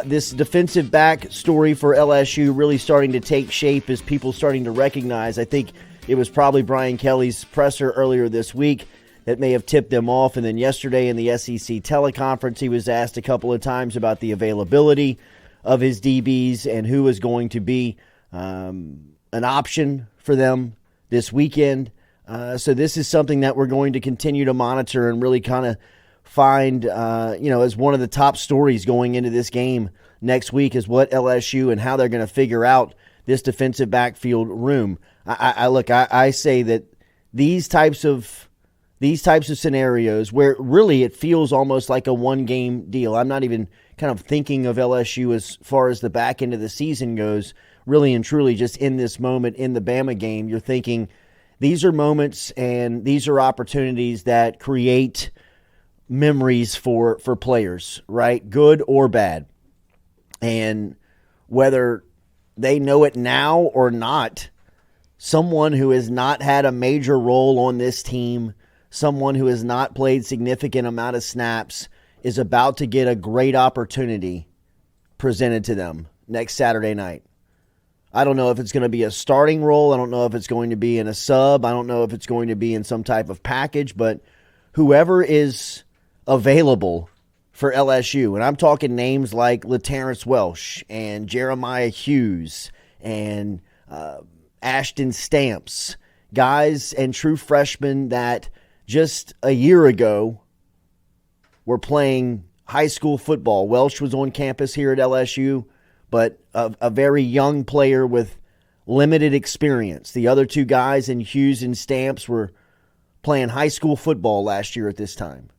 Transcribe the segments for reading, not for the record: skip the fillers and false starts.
This defensive back story for LSU really starting to take shape as people starting to recognize. I think it was probably Brian Kelly's presser earlier this week that may have tipped them off. And then yesterday in the SEC teleconference, he was asked a couple of times about the availability of his DBs and who was going to be an option for them this weekend. So this is something that we're going to continue to monitor and really kind of find, as one of the top stories going into this game next week is what LSU and how they're going to figure out this defensive backfield room. I say that these types of scenarios where really it feels almost like a one-game deal. I'm not even kind of thinking of LSU as far as the back end of the season goes. Really and truly just in this moment in the Bama game, you're thinking these are moments and these are opportunities that create memories for players, right? Good or bad. And whether they know it now or not, someone who has not had a major role on this team, someone who has not played significant amount of snaps, is about to get a great opportunity presented to them next Saturday night. I don't know if it's going to be a starting role. I don't know if it's going to be in a sub. I don't know if it's going to be in some type of package, but whoever is available for LSU, and I'm talking names like LaTerrence Welsh and Jeremiah Hughes and Ashton Stamps, guys and true freshmen that just a year ago were playing high school football. Welsh was on campus here at LSU, but a very young player with limited experience. The other two guys in Hughes and Stamps were playing high school football last year at this time.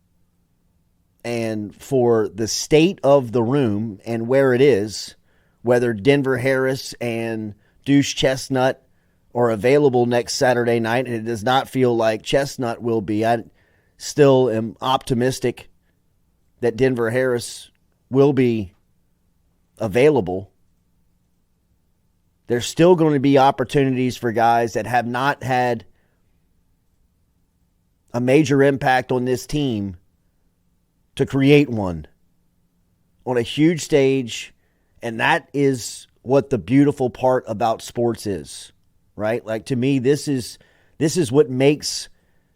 And for the state of the room and where it is, whether Denver Harris and Deuce Chestnut are available next Saturday night, and it does not feel like Chestnut will be, I still am optimistic that Denver Harris will be available. There's still going to be opportunities for guys that have not had a major impact on this team to create one on a huge stage, and that is what the beautiful part about sports is, right? Like, to me, this is what makes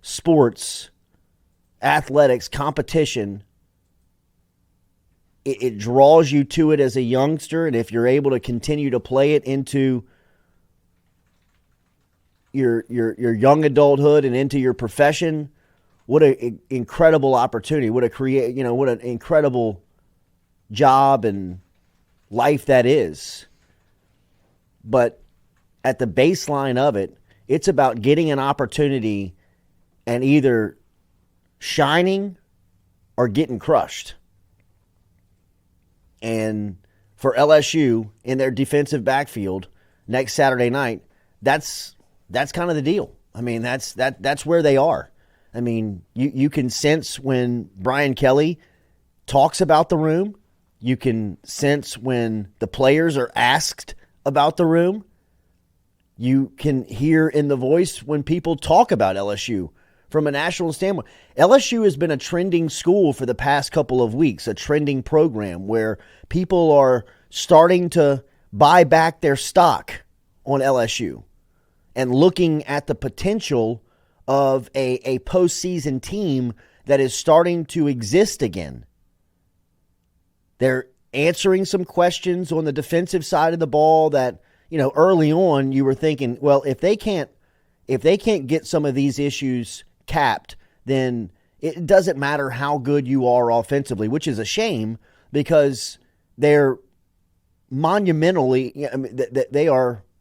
sports, athletics, competition. It draws you to it as a youngster, and if you're able to continue to play it into your young adulthood and into your profession, what an incredible opportunity! What an incredible job and life that is. But at the baseline of it, it's about getting an opportunity and either shining or getting crushed. And for LSU in their defensive backfield next Saturday night, that's kind of the deal. I mean, that's where they are. I mean, you can sense when Brian Kelly talks about the room. You can sense when the players are asked about the room. You can hear in the voice when people talk about LSU from a national standpoint. LSU has been a trending school for the past couple of weeks, a trending program where people are starting to buy back their stock on LSU and looking at the potential of a postseason team that is starting to exist again. They're answering some questions on the defensive side of the ball that, early on you were thinking, well, if they can't get some of these issues capped, then it doesn't matter how good you are offensively, which is a shame because they're monumentally,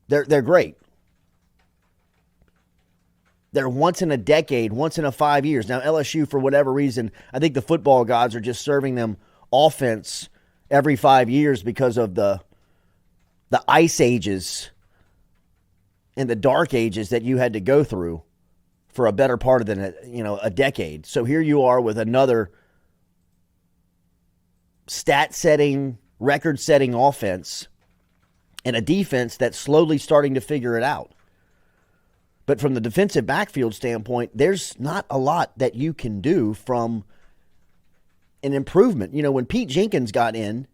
they're great. They're once in a decade, once in a 5 years. Now, LSU, for whatever reason, I think the football gods are just serving them offense every 5 years because of the ice ages and the dark ages that you had to go through for a better part of a decade. So here you are with another stat-setting, record-setting offense and a defense that's slowly starting to figure it out. But from the defensive backfield standpoint, there's not a lot that you can do from an improvement. When Pete Jenkins got in,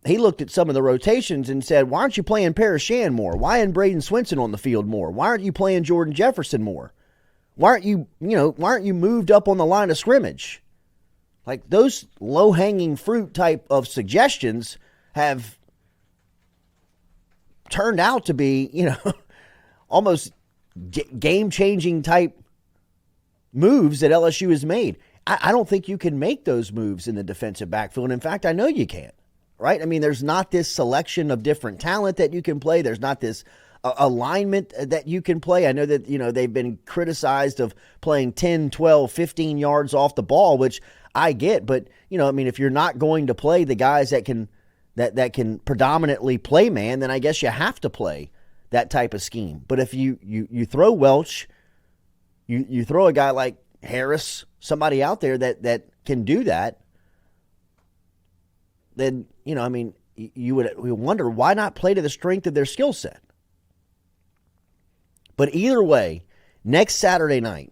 he looked at some of the rotations and said, why aren't you playing Parashan more? Why isn't Braden Swinson on the field more? Why aren't you playing Jordan Jefferson more? Why aren't you moved up on the line of scrimmage? Like, those low-hanging fruit type of suggestions have turned out to be, almost game-changing type moves that LSU has made. I don't think you can make those moves in the defensive backfield. In fact, I know you can't, right? I mean, there's not this selection of different talent that you can play. There's not this alignment that you can play. I know that, they've been criticized of playing 10, 12, 15 yards off the ball, which I get. But, if you're not going to play the guys that can predominantly play man, then I guess you have to play that type of scheme. But if you throw Welch, you throw a guy like Harris, somebody out there that can do that, then, you would wonder, why not play to the strength of their skill set? But either way, next Saturday night,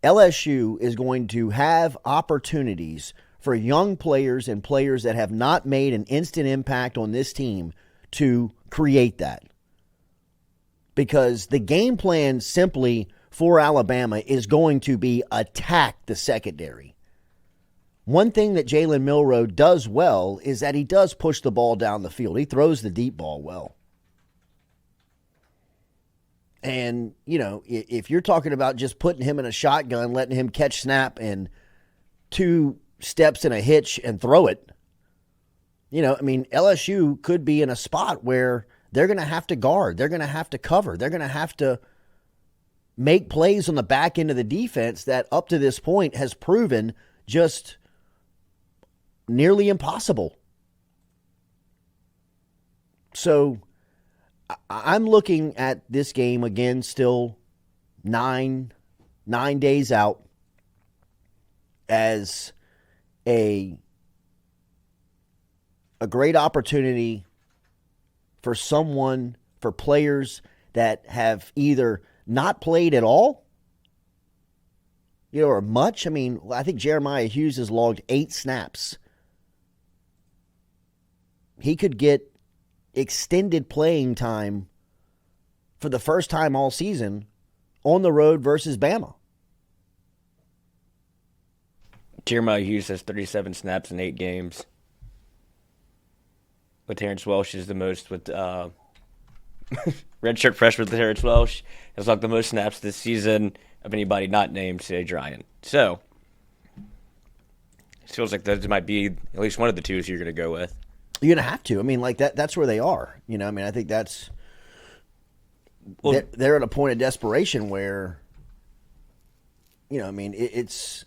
LSU is going to have opportunities for young players and players that have not made an instant impact on this team to create that. Because the game plan simply for Alabama is going to be attack the secondary. One thing that Jalen Milroe does well is that he does push the ball down the field. He throws the deep ball well. And, if you're talking about just putting him in a shotgun, letting him catch snap and 2 steps in a hitch and throw it, LSU could be in a spot where they're going to have to guard. They're going to have to cover. They're going to have to make plays on the back end of the defense that up to this point has proven just nearly impossible. So I'm looking at this game again, still 9 days out, as a great opportunity for players that have either not played at all, or much. I mean, I think Jeremiah Hughes has logged 8 snaps. He could get extended playing time for the first time all season on the road versus Bama. Jeremiah Hughes has 37 snaps in 8 games. With Terrence Welsh is the most with redshirt freshman Terrence Welsh has logged the most snaps this season of anybody not named Sage Ryan. So it feels like those might be at least one of the twos you're going to go with. You're going to have to. I mean, like that's where they are. I think that's they're at a point of desperation where, it's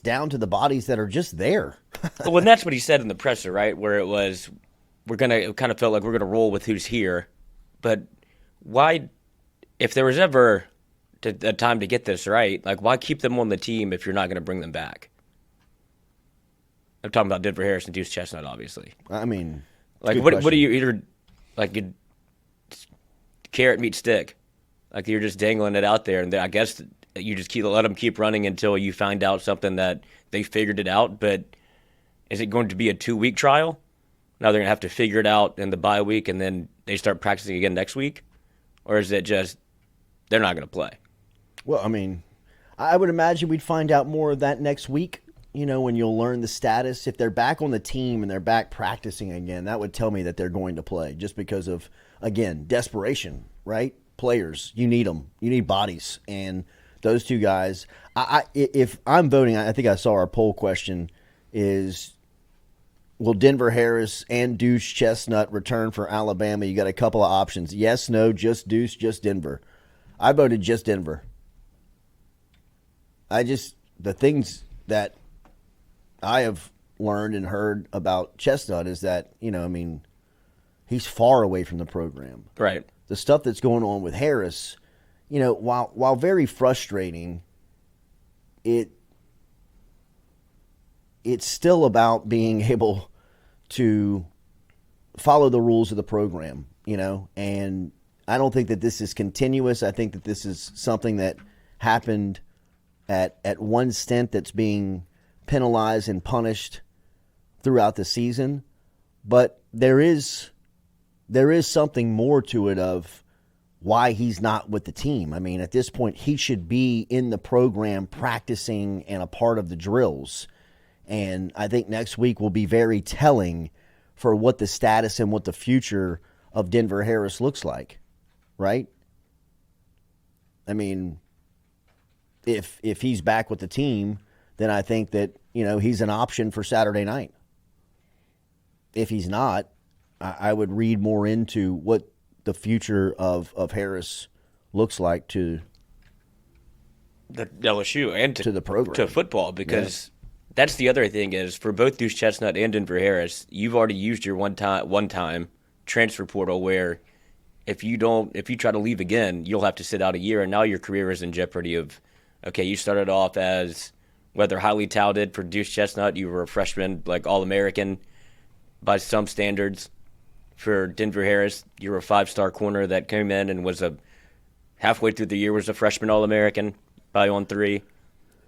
down to the bodies that are just there. Well, and that's what he said in the presser, right? Where it kind of felt like we're going to roll with who's here. But why, if there was ever a time to get this right, like why keep them on the team if you're not going to bring them back? I'm talking about Denver Harris and Deuce Chestnut, obviously. I mean, like what do you either like carrot meet stick? Like you're just dangling it out there, and I guess you just let them keep running until you find out something that they figured it out. But is it going to be a 2-week trial? Now they're going to have to figure it out in the bye week, and then they start practicing again next week? Or is it just they're not going to play? Well, I mean, I would imagine we'd find out more of that next week, when you'll learn the status. If they're back on the team and they're back practicing again, that would tell me that they're going to play just because of, again, desperation, right? Players, you need them. You need bodies. And those two guys, if I'm voting, I think I saw our poll question is, will Denver Harris and Deuce Chestnut return for Alabama? You got a couple of options. Yes, no, just Deuce, just Denver. I voted just Denver. The things that I have learned and heard about Chestnut is that, he's far away from the program. Right. The stuff that's going on with Harris, while very frustrating, it's still about being able to follow the rules of the program, and I don't think that this is continuous. I think that this is something that happened at one stint that's being penalized and punished throughout the season. But there is something more to it of why he's not with the team. I mean, at this point, he should be in the program practicing and a part of the drills. And I think next week will be very telling for what the status and what the future of Denver Harris looks like, right? I mean, if he's back with the team, then I think that, he's an option for Saturday night. If he's not, I would read more into what the future of Harris looks like to the LSU and to the program, to football, because that's the other thing is for both Deuce Chestnut and Denver Harris, you've already used your one time transfer portal where if you try to leave again, you'll have to sit out a year, and now your career is in jeopardy of, okay, you started off as whether highly touted for Deuce Chestnut, you were a freshman, like All-American by some standards. For Denver Harris, you were a 5-star corner that came in and was halfway through the year was a freshman All-American by on 3.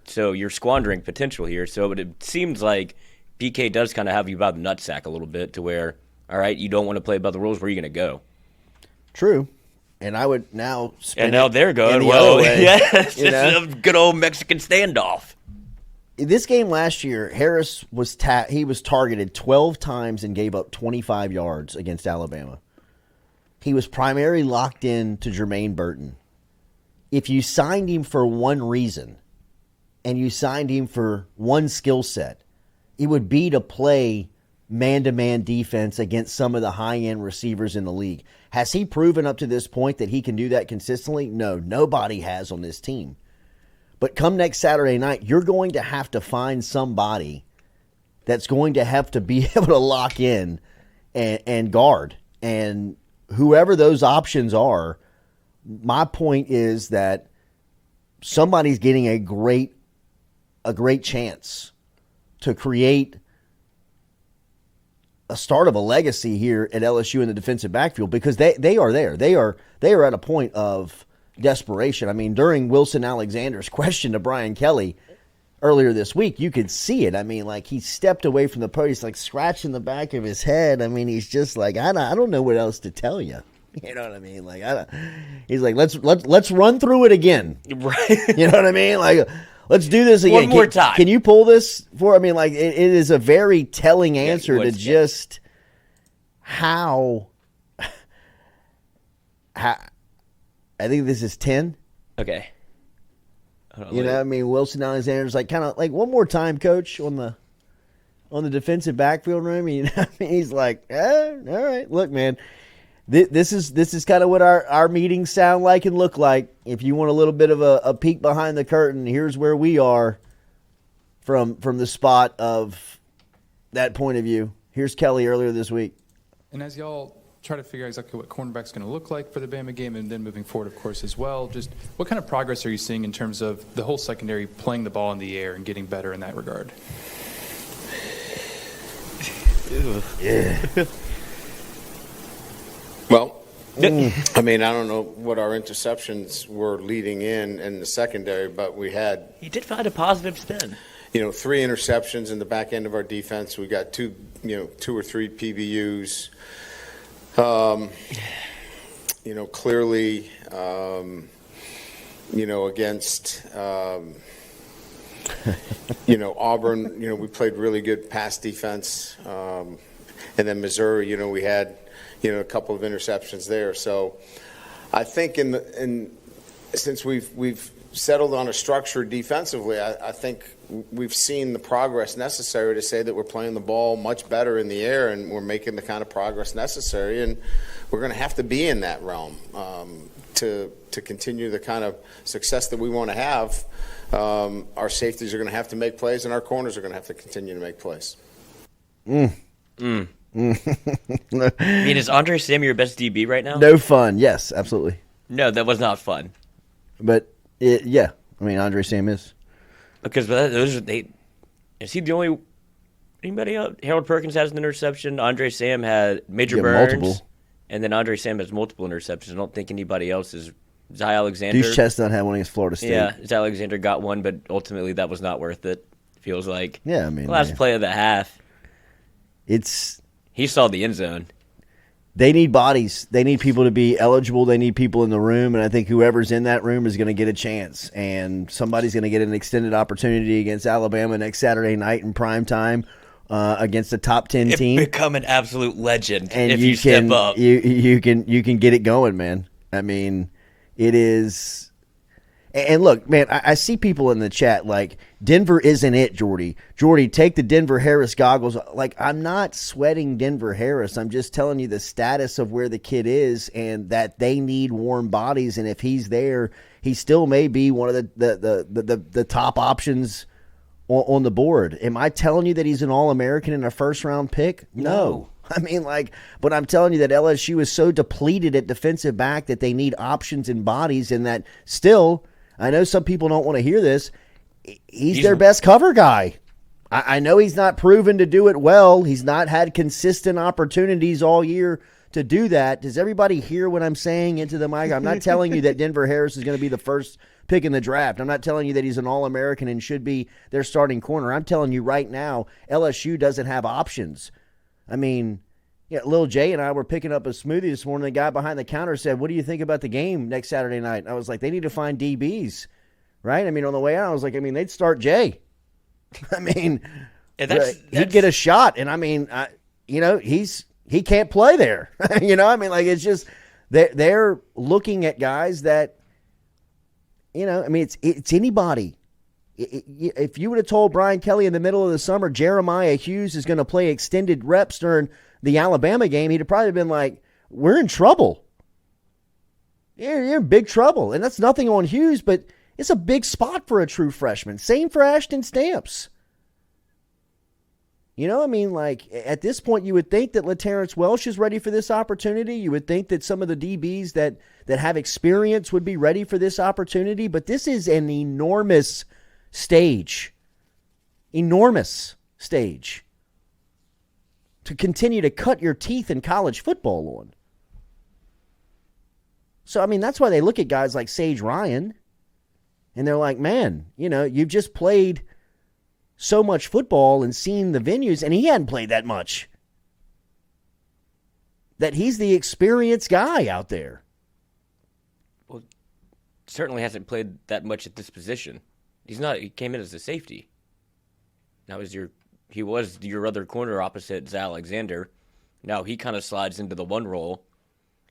So you're squandering potential here. So it seems like BK does kind of have you by the nutsack a little bit to where, all right, you don't want to play by the rules, where are you going to go? True. And I would now spin And now they're going, well, yes, it's a good old Mexican standoff. This game last year, Harris was he was targeted 12 times and gave up 25 yards against Alabama. He was primarily locked in to Jermaine Burton. If you signed him for one reason and you signed him for one skill set, it would be to play man-to-man defense against some of the high-end receivers in the league. Has he proven up to this point that he can do that consistently? No, nobody has on this team. But come next Saturday night, you're going to have to find somebody that's going to have to be able to lock in and guard. And whoever those options are, my point is that somebody's getting a great chance to create a start of a legacy here at LSU in the defensive backfield, because they are there. They are at a point of desperation. I mean, during Wilson Alexander's question to Brian Kelly earlier this week, you could see it. I mean, like, he stepped away from the podium. He's like scratching the back of his head. I mean, he's just like, I don't know what else to tell you. You know what I mean? Like, he's like, let's run through it again. Right. You know what I mean? Like, let's do this again. One more time. Can you pull this for? I mean, like, it is a very telling answer to just how. I think this is 10. Okay. You know what I mean? Wilson Alexander's like, kind of like, one more time, coach, on the defensive backfield room. You know what I mean? He's like, all right, look, man, this is kind of what our meetings sound like and look like. If you want a little bit of a peek behind the curtain, here's where we are from the spot of that point of view. Here's Kelly earlier this week. And as y'all try to figure out exactly what cornerback's going to look like for the Bama game and then moving forward, of course, as well, just what kind of progress are you seeing in terms of the whole secondary playing the ball in the air and getting better in that regard? Yeah. Well, I mean, I don't know what our interceptions were leading in the secondary, but He did find a positive spin. 3 interceptions in the back end of our defense. We got 2 or 3 PBUs. Clearly, against, Auburn, we played really good pass defense. And then Missouri, we had, a couple of interceptions there. So I think since we've settled on a structure defensively, I think we've seen the progress necessary to say that we're playing the ball much better in the air and we're making the kind of progress necessary. And we're going to have to be in that realm to continue the kind of success that we want to have. Our safeties are going to have to make plays and our corners are going to have to continue to make plays. I mean, is Andre Sam your best DB right now? No fun. Yes, absolutely. No, that was not fun. But, yeah. I mean, Andre Sam is. Because is he the only anybody else? Harold Perkins has an interception. Andre Sam had Major Burns. Multiple. And then Andre Sam has multiple interceptions. I don't think anybody else is. Zy Alexander. Deuce Chestnut had one against Florida State. Yeah, Zy Alexander got one, but ultimately that was not worth it. Feels like. Yeah, I mean. Last play of the half. It's. He saw the end zone. They need bodies. They need people to be eligible. They need people in the room, and I think whoever's in that room is going to get a chance. And somebody's going to get an extended opportunity against Alabama next Saturday night in prime time against a top 10 team. Become an absolute legend And if you step up. You can get it going, man. I mean, it is. And look, man, I see people in the chat like, Denver isn't it, Jordy. Jordy, take the Denver Harris goggles. Like, I'm not sweating Denver Harris. I'm just telling you the status of where the kid is and that they need warm bodies. And if he's there, he still may be one of the top options on the board. Am I telling you that he's an All-American and a first-round pick? No. I mean, but I'm telling you that LSU is so depleted at defensive back that they need options and bodies, and that still, I know some people don't want to hear this, he's their best cover guy. I know he's not proven to do it well. He's not had consistent opportunities all year to do that. Does everybody hear what I'm saying into the mic? I'm not telling you that Denver Harris is going to be the first pick in the draft. I'm not telling you that he's an All-American and should be their starting corner. I'm telling you right now, LSU doesn't have options. I mean, yeah, Lil J and I were picking up a smoothie this morning. The guy behind the counter said, "What do you think about the game next Saturday night?" And I was like, they need to find DBs, right? I mean, on the way out, I was like, they'd start Jay. I mean, he'd get a shot. And I mean, he can't play there. It's just they're looking at guys that, it's anybody. If you would have told Brian Kelly in the middle of the summer Jeremiah Hughes is going to play extended reps during the Alabama game, he'd have probably been like, we're in trouble. You're in big trouble. And that's nothing on Hughes, but it's a big spot for a true freshman. Same for Ashton Stamps. At this point, you would think that LaTerrence Welsh is ready for this opportunity. You would think that some of the DBs that have experience would be ready for this opportunity. But this is an enormous stage to continue to cut your teeth in college football on. So, that's why they look at guys like Sage Ryan and they're like, man, you've just played so much football and seen the venues, and he hadn't played that much. That he's the experienced guy out there. Well, certainly hasn't played that much at this position. He came in as a safety. He was your other corner opposite Zach Alexander. Now he kind of slides into the one role.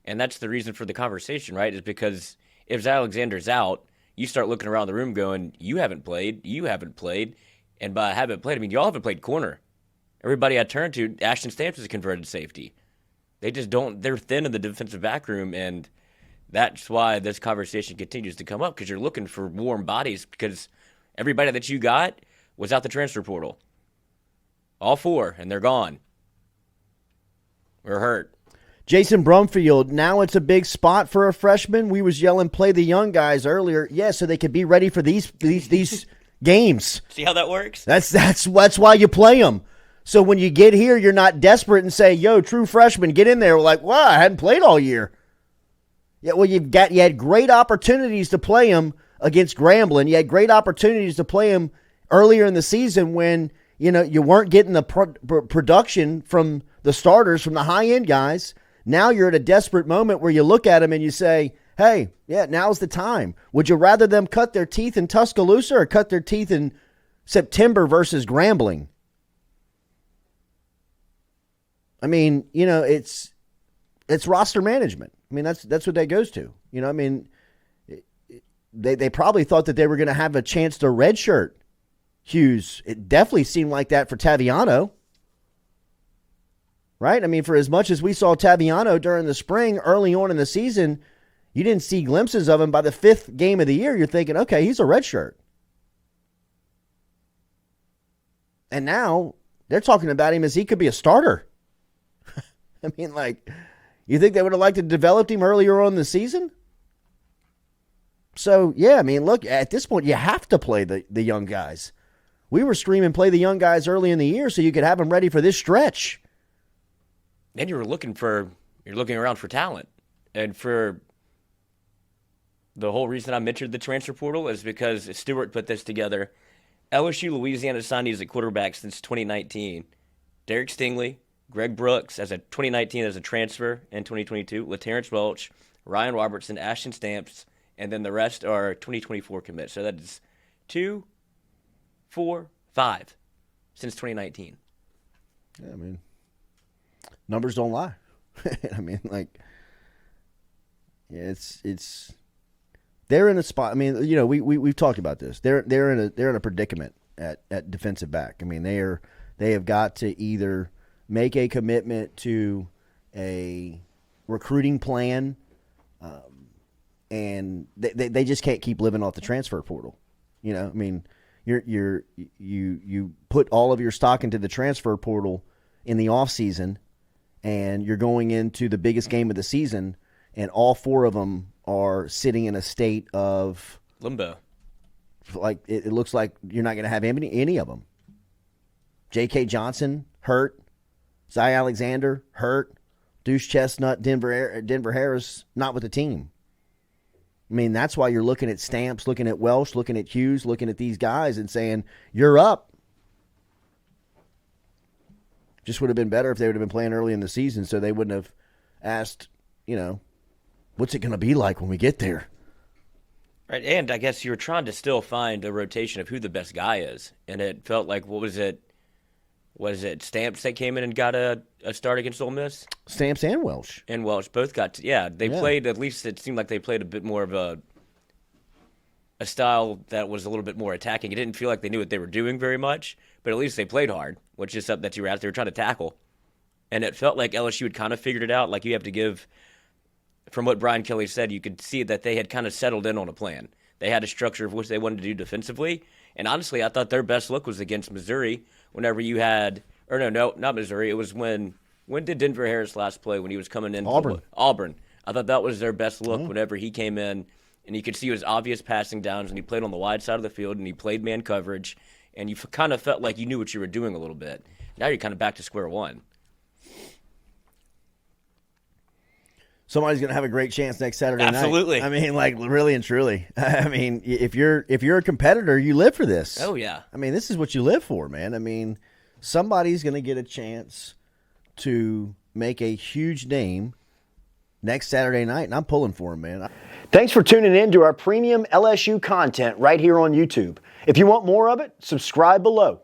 And that's the reason for the conversation, right? Is because if Zach Alexander's out, you start looking around the room going, you haven't played. And by haven't played, y'all haven't played corner. Everybody I turn to, Ashton Stamps is a converted safety. They just don't, they're thin in the defensive back room, and that's why this conversation continues to come up, because you're looking for warm bodies, because everybody that you got was out the transfer portal. All four, and they're gone. We're hurt. Jason Brumfield, now it's a big spot for a freshman. We was yelling, play the young guys earlier. Yeah, so they could be ready for these games. See how that works? That's why you play them. So when you get here, you're not desperate and say, yo, true freshman, get in there. We're like, wow, I hadn't played all year. Yeah, well, you had great opportunities to play them against Grambling. You had great opportunities to play them earlier in the season when, you weren't getting the production from the starters, from the high-end guys. Now you're at a desperate moment where you look at them and you say, hey, yeah, now's the time. Would you rather them cut their teeth in Tuscaloosa or cut their teeth in September versus Grambling? It's roster management. That's what that goes to. They probably thought that they were going to have a chance to redshirt Hughes. It definitely seemed like that for Taviano. Right? For as much as we saw Taviano during the spring, early on in the season, you didn't see glimpses of him. By the fifth game of the year, you're thinking, okay, he's a redshirt. And now they're talking about him as he could be a starter. You think they would have liked to develop him earlier on in the season? So, yeah, look, at this point, you have to play the young guys. We were screaming, play the young guys early in the year so you could have them ready for this stretch. And you're looking around for talent. And for the whole reason I mentioned the transfer portal is because Stewart put this together. LSU Louisiana signees at quarterback since 2019. Derek Stingley, Greg Brooks as a 2019 as a transfer in 2022, LaTerrence Welch, Ryan Robertson, Ashton Stamps, and then the rest are 2024 commits. So that is 2, 4, 5 since 2019. Yeah, I mean, numbers don't lie. I mean, like, yeah, it's they're in a spot. I mean, you know, we've talked about this. They're in a predicament at defensive back. I mean, they have got to either make a commitment to a recruiting plan, and they just can't keep living off the transfer portal. You know, I mean, you put all of your stock into the transfer portal in the off season, and you're going into the biggest game of the season, and all 4 of them are sitting in a state of limbo. Like it looks like you're not going to have any of them. J.K. Johnson hurt, Zy Alexander hurt, Deuce Chestnut, Denver Harris not with the team. I mean, that's why you're looking at Stamps, looking at Welsh, looking at Hughes, looking at these guys and saying, you're up. Just would have been better if they would have been playing early in the season so they wouldn't have asked, you know, what's it going to be like when we get there? Right, and I guess you were trying to still find a rotation of who the best guy is. And it felt like, what was it? Was it Stamps that came in and got a start against Ole Miss? Stamps and Welsh. And Welsh both got they played, at least it seemed like they played a bit more of a style that was a little bit more attacking. It didn't feel like they knew what they were doing very much, but at least they played hard, which is something that you were out there trying to tackle. And it felt like LSU had kind of figured it out. Like you have to give, from what Brian Kelly said, you could see that they had kind of settled in on a plan. They had a structure of what they wanted to do defensively. And honestly, I thought their best look was against Missouri whenever you had, or no, not Missouri. It was when did Denver Harris last play when he was coming in? Auburn. I thought that was their best look whenever he came in. And you could see his obvious passing downs, and he played on the wide side of the field, and he played man coverage, and you kind of felt like you knew what you were doing a little bit. Now you're kind of back to square one. Somebody's going to have a great chance next Saturday night. Absolutely. I mean, like, really and truly. I mean, if you're a competitor, you live for this. Oh, yeah. I mean, this is what you live for, man. I mean, somebody's going to get a chance to make a huge name next Saturday night, and I'm pulling for him, man. Thanks for tuning in to our premium LSU content right here on YouTube. If you want more of it, subscribe below.